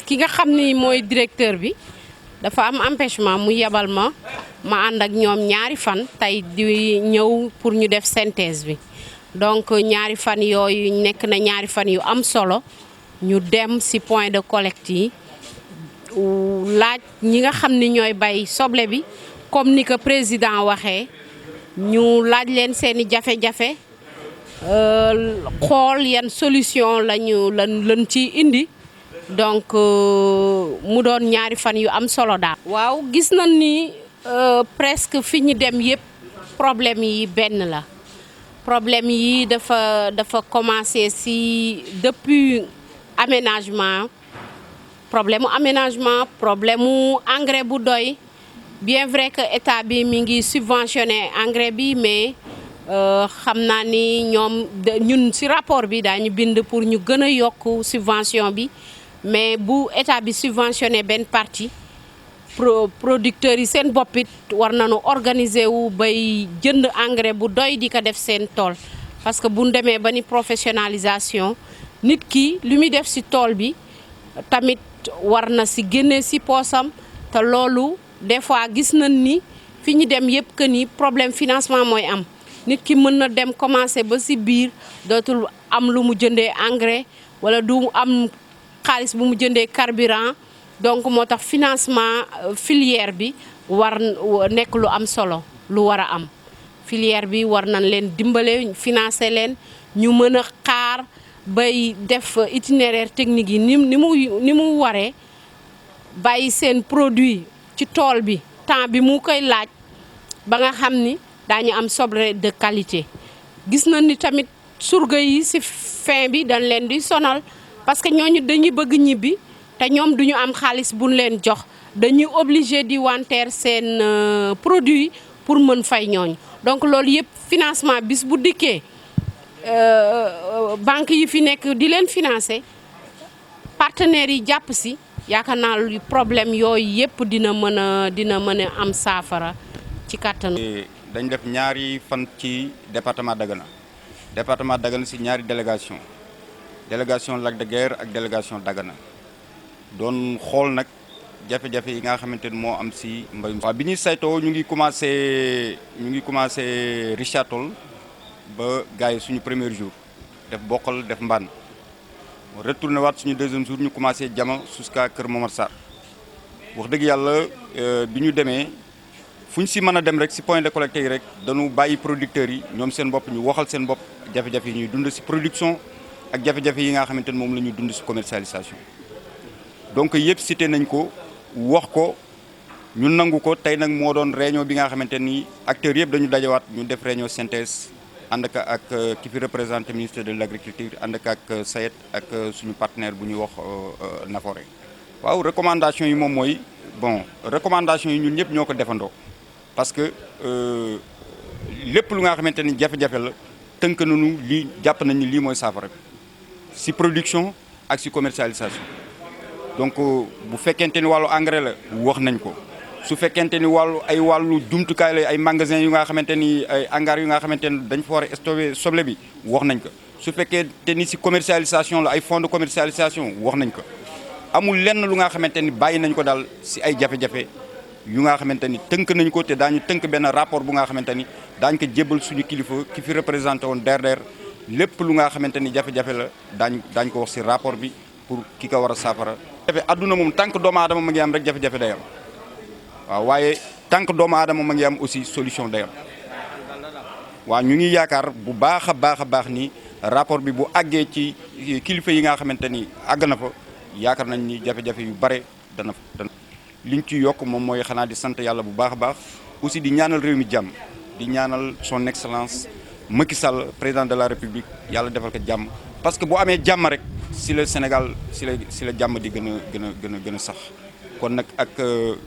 ki nga xam ni mooy directeur bi dafa am empêchement mu yebal ma ànd ak ñoom ñaari fan tey di ñëw pour ñu def synthèse bi donc ñaari fan yooyu nekk na ñaari fan yu am solo ñu dem ci point de collecte yi laaj ñi nga xam ni ñooy bay soble bi comme ni ko président waxee ñu laaj leen seeni jafe-jafe xool yan solution lañ ci indi donc mu doon ñaari fan yu am solo daal. waaw gis nañ ni presque fi ñu dem yépp problème yi benn la problème yi dafa commencé ci depuis aménagement problème mu engrais bu doy bien vrai que état bi mi ngi subventionné engrais bi mais xam naa ni ñun ci rapport bi daañu bind pour ñu gën a yokk subvention bi mais bu état bi subventionné benn partie producteurs yi seen boppit war nañu organiser wu bay jënd engrais bu doy di ko def seen tool parce que bu ñu demee ba ni professionnalisation nit ki li muy def ci tool bi tamit war na ci génne ci poosam te loolu des fois gis nañ ni fi ñu dem yépp que ni problème financement mooy am nit ki mën na dem commencer ba ci biir dootul am lu mu jëndee engrais walla du am xaalis bu mu jëndee carburant donc moo tax financement filière bi war nekk lu am solo lu war a am filière bi war nañ leen dimbale financer leen ñu mën a xaar bay def itinéraire technique yi ni mu waree bàyyi seen produit ci tool bi temps bi mu koy laaj ba nga xam ni daañu am soble de qualité gis nañ ni tamit surga yi ci fin bi dañ leen di sonal parce que ñooñu dañuy bëgg ñibbi te ñoom duñu am xaalis buñ leen jox dañuy obligé di wanteer seen produit pour mën fay ñooñu donc loolu yëpp financement bis bu dikkee banque yi fi nekk di leen financer partenaires yi jàpp ci yaakaar naa problème yooyu yëpp dina mën a am saafara ci kàttanu. dañ def ñaari fan ci département Dagana ci ñaari délégation Lac de Guiers ak délégation Dagana doon xool nag jafe-jafe yi nga xamante ni moo am ci mbayum. waaw bi ñuy saytoo ñu ngi commencé Richard Toll ba gars yi suñu premier jour def bokkal def mbaan retourné waat suñu deuxième jour ñu commencé jama jusqu'à Kër Momar Sarr wax dëgg yàlla bi ñu demee fu ñu ci mën a dem rek ci point de collecte yi rek dañu bàyyi producteurs yi ñoom seen bopp ñu waxal seen bopp jafe-jafe yi ñuy dund ci production ak jafe-jafe yi nga xamante ni moom la ñuy dund ci commercialisation donc yëpp cité nañ ko wax ko ñu nangu ko tey nag moo doon réunion bi nga xamante ni acteurs yëpp dañu dajawaat ñu def réunion synthèse ànd ak ki fi représenté ministère de l'agriculture ànd ak SAED ak suñu partenaire bu ñuy wax Nafoore. waaw recommandation yi moom mooy recommandation yi ñun ñëpp ñoo ko defandoo parce que lépp lu nga xamante ni jafe-jafe la tënk nañu lii jàpp nañu lii mooy saafara bi ci production ak ci commercialisation donc bu fekkente ni wàllu engrais la wax nañ ko su fekkente ni wàllu jumtukaay la ay magasin yu nga xamante ni ay hangar yu nga xamante ni dañ fa war a stocké soble bi wax nañ ko su fekkente ni ci commercialisation la ay fonds de commercialisation wax nañ ko amul lenn lu nga xamante ni bàyyi nañ ko daal ci ay jafe-jafe yu nga xamante ni tënk nañ ko te daañu tënk benn rapport bu nga xamante ni daañu ko jébbal suñu kilifa ki fi représenté woon DRDR lépp lu nga xamante ni jafe-jafe la daañu ko wax ci rapport bi pour ki ko war a saafara. jafe adduna moom tant que doomu aadama ma ngi am rek jafe-jafe day am waaw waaye tant que doomu aadama ma ngi am aussi solution day am waaw ñu ngi yaakaar bu baax a baax ni rapport bi bu àggee ci kilifa yi nga xamante ni àgg na fa yaakaar nañ ni jafe-jafe yu bare dana liñ ci yokk moom mooy xanaa di sant yàlla bu baax a baax aussi di ñaanal réew mi jàmm di ñaanal son excellence Macky Sall président de la république yàlla defal ko jàmm parce que bu amee jàmm rek si la Sénégal si la jàmm di gën a sax kon nag ak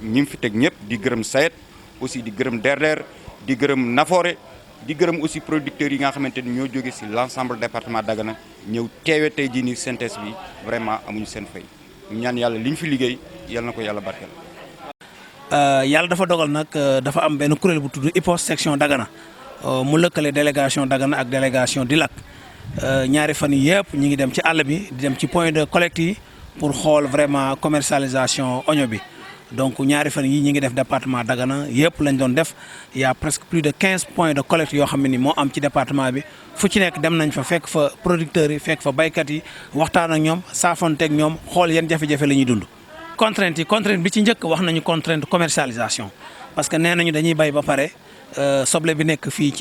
ñi mu fi teg ñëpp di gërëm SAED aussi di gërëm DRDR di gërëm Nafoore di gërëm aussi producteurs yi nga xamante ni ñoo jóge si l'ensemble département Dagana ñëw teewe tey jii nii synthèse bi vraiment amuñu seen fay ñaan yàlla li ñu fi liggéey yàlla na ko yàlla barkeel. yàlla dafa dogal nag dafa am benn kuréel bu tudd IPOS section Dagana mu lëkkale délégation Dagana ak délégation di Lac ñaari fan yi yëpp ñu ngi dem ci àll bi di dem ci point de collecte yi pour xool vraiment commercialisation oignon bi. Donc ñaari fan yi ñi ngi def département Dagana yëpp lañ doon def il y a presque plus de 15 points de collecte yoo xam ne ni moo am ci département bi fu ci nekk dem nañ fa fekk fa producteurs yi fekk fa baykat yi waxtaan ak ñoom saafonteeg ñoom xool yan jafe-jafe la ñuy dund. contrainte bi ci njëkk wax nañu contrainte commercialisation parce que nee nañu dañuy bay ba pare soble bi nekk fii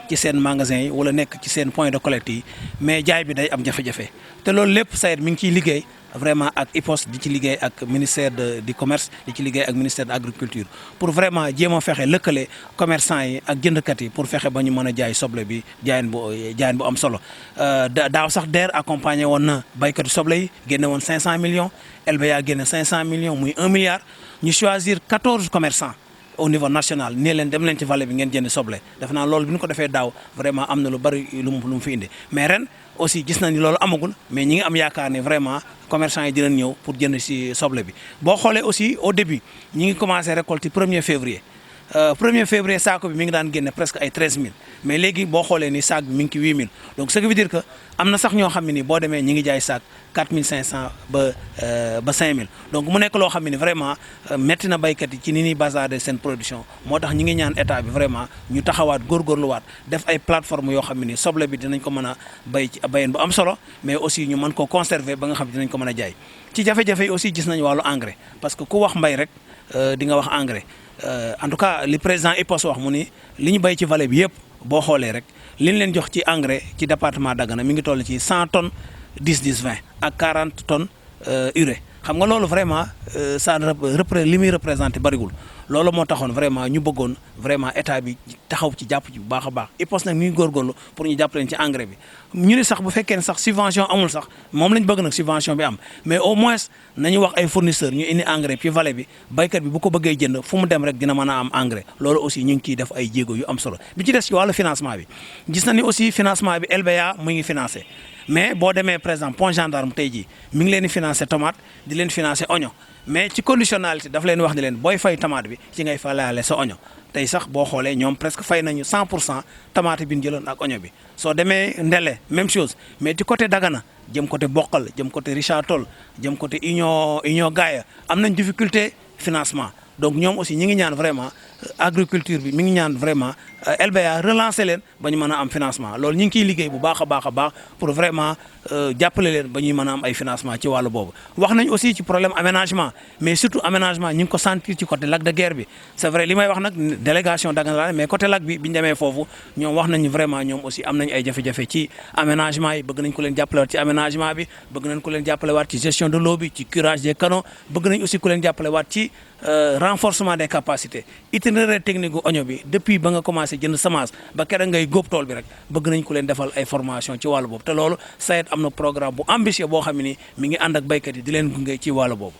ci seen magasin yi wala nekk ci seen point de collecte yi mais jaay bi day am jafe-jafe te loolu lépp SAED mi ngi ciy liggéey vraiment ak IPOS di ci liggéey ak ministère du commerce di ci liggéey ak ministère de l'agriculture pour vraiment jéem a fexe lëkkale commerçant yi ak jëndkat yi pour fexe ba ñu mën a jaay soble bi jaayin bu am solo daaw sax DER accompagné woon na baykatu soble yi génne woon 500 millions LBA génne 500 millions muy 1 milliard ñu choisir 14 commerçants au niveau national nee leen dem leen ci vallée bi ngeen jënd soble def naa loolu bi ñu ko defee daaw vraiment am na lu bari lu mu fi indi mais ren aussi gis nañ ni loolu amagul mais ñi ngi am yaakaar ne vraiment commerçant yi dinañ ñëw pour jënd ci soble bi boo xoolee aussi au début ñi ngi commencé récolte 1er février 1er février saako bi mi ngi daan génne presque ay 13000 mais léegi boo xoolee ni saak bi mi ngi ci 8000 donc ce qui veut dire que am na sax ñoo xam ne ni boo demee ñi ngi jaay saak 4500 ba 5000 donc mu nekk loo xam ne ni vraiment métti na baykat yi ci ni ñuy bazarder seen production moo tax ñi ngi ñaan état bi vraiment ñu taxawaat góorgóorluwaat def ay plateforme yoo xam ne ni soble bi dinañ ko mën a bay ci bayin bu am solo mais aussi ñu mën ko conserver ba nga xam ne dinañ ko mën a jaay ci jafe-jafe yi aussi gis nañu wàllu engrais parce que ku wax mbay rek di nga wax engrais en tout cas li président IPOS wax mu ni li ñu béy ci vallée bi yëpp boo xoolee rek li ñu leen jox ci engrais ci département Dagana mi ngi toll ci 100 tonnes 10-10-20 ak 40 tonnes urée xam nga loolu vraiment ça li muy représenté bariwul loolu moo taxoon vraiment ñu bëggoon vraiment état bi taxaw ci jàpp ci bu baax a baax IPOS nag mi ngi góorgóorlu pour ñu jàpp leen ci engrais bi ñu ne sax bu fekkee ne sax subvention amul sax moom lañ bëgg nag subvention bi am mais au moins nañu wax ay fournisseurs ñu indi engrais ci vallée bi baykat bi bu ko bëggee jënd fu mu dem rek dina mën a am engrais loolu aussi ñu ngi ciy def ay jéego yu am solo bi ci des ci wàllu financement bi gis na ni aussi financement bi LBA mu ngi financé mais boo demee par exemple pont gendarme tey jii mi ngi leen di financé tomate di leen financé oignon mais ci conditionnalité daf leen wax ni leen booy fay tomate bi ci ngay falaale sa oignon tey sax boo xoolee ñoom presque fay nañu 100% tomate bi ñu jëloon ak oignon bi soo demee Ndele même chose mais ci côté Dagana jëm côté Bokkal jëm côté Richard Toll jëm côté Union Gaaya am nañ difficulté financement donc ñoom aussi ñi ngi ñaan vraiment agriculture bi mi ngi ñaan vraiment LBA relancer leen ba ñu mën a am financement loolu ñu ngi ciy liggéey bu baax a baax pour vraiment jàppale leen ba ñuy mën a am ay financement ci wàllu boobu. wax nañ aussi ci problème aménagement mais surtout aménagement ñu ngi ko sentir ci côté lac de Guiers bi c'est vrai li may wax nag délégation Dagana mais côté lac bi ñu demee foofu ñoom wax nañu vraiment ñoom aussi am nañ ay jafe-jafe ci aménagement yi bëgg nañ ko leen jàppale waat ci aménagement bi bëgg nañ ko leen jàppale waat ci gestion de l'eau bi ci curage des canaux bëgg nañ aussi ku leen jàppale waat ci renforcement des capacités itinéraire technique gu oignon bi depuis ba nga commencé jënd semence ba keroog ngay góob tool bi rek bëgg nañ ko leen defal ay formation ci wàllu boobu te loolu SAED am na programme bu ambitieux boo xam ne ni mi ngi ànd ak baykat yi di leen gunge ci wàllu boobu.